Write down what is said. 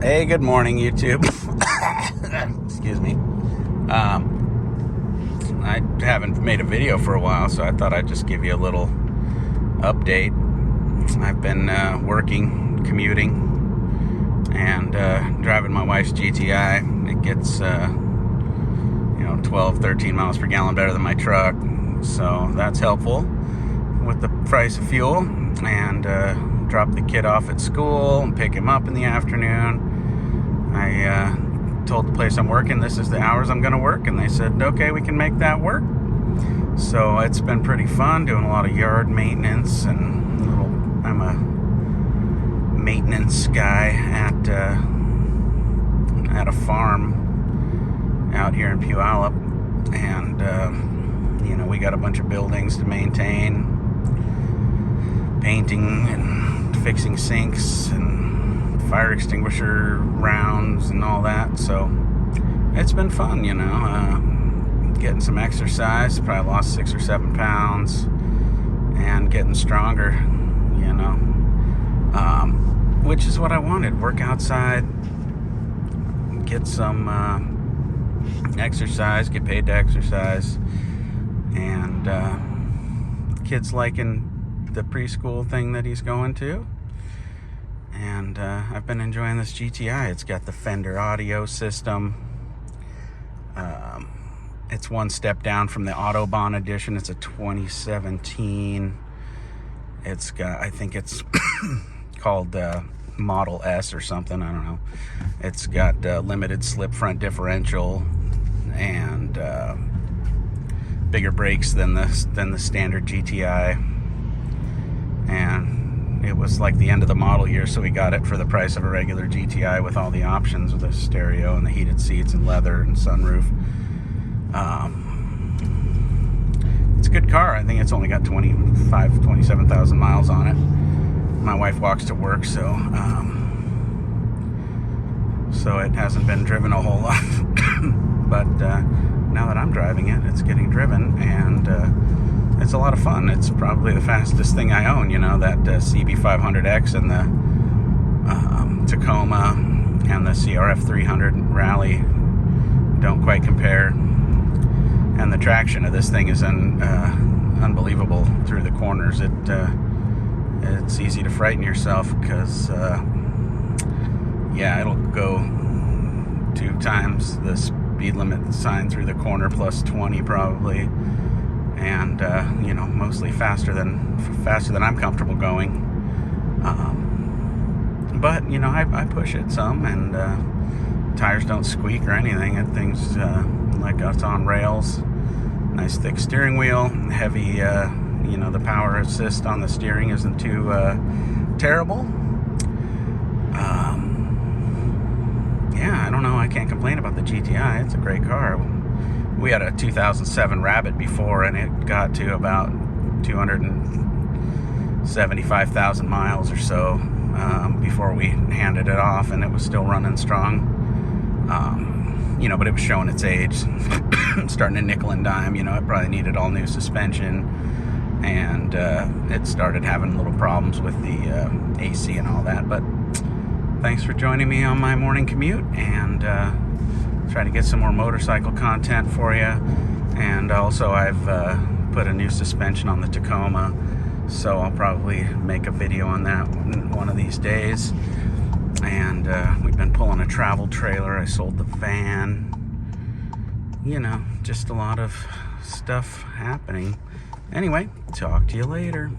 Hey, good morning, YouTube. Excuse me. I haven't made a video for a while, so I thought I'd just give you a little update. I've been working, commuting, and driving my wife's GTI. It gets 12, 13 miles per gallon better than my truck, so that's helpful with the price of fuel. And drop the kid off at school and pick him up in the afternoon. I told the place I'm working this is the hours I'm going to work, and they said, okay, we can make that work. So it's been pretty fun doing a lot of yard maintenance, and I'm a maintenance guy at a farm out here in Puyallup, and we got a bunch of buildings to maintain, painting and fixing sinks and fire extinguisher rounds and all that. So it's been fun, getting some exercise. Probably lost 6 or 7 pounds and getting stronger, which is what I wanted. Work outside, get some exercise, get paid to exercise, and kid's liking the preschool thing that he's going to. And I've been enjoying this GTI. It's got the Fender audio system. It's one step down from the Autobahn edition. It's a 2017. It's got, I think it's called Model S or something. I don't know. It's got limited slip front differential and bigger brakes than the standard GTI. And it was like the end of the model year, so we got it for the price of a regular GTI with all the options, with the stereo and the heated seats and leather and sunroof. It's a good car. I think it's only got 27,000 miles on it. My wife walks to work, so it hasn't been driven a whole lot. But now that I'm driving it, it's getting driven, and it's a lot of fun. It's probably the fastest thing I own, that CB500X and the Tacoma and the CRF 300 Rally don't quite compare. And the traction of this thing is unbelievable through the corners. It's easy to frighten yourself because, it'll go 2 times the speed limit sign through the corner, plus 20 probably. And mostly faster than I'm comfortable going. But I push it some, and tires don't squeak or anything. That thing's like it's on rails. Nice thick steering wheel, heavy. The power assist on the steering isn't too terrible. I don't know. I can't complain about the GTI. It's a great car. We had a 2007 Rabbit before, and it got to about 275,000 miles or so before we handed it off, and it was still running strong. But it was showing its age, starting to nickel and dime. It probably needed all new suspension, and it started having little problems with the AC and all that. But thanks for joining me on my morning commute, and try to get some more motorcycle content for you. And also I've put a new suspension on the Tacoma, so I'll probably make a video on that one of these days. And we've been pulling a travel trailer. I sold the van. Just a lot of stuff happening. Anyway, talk to you later.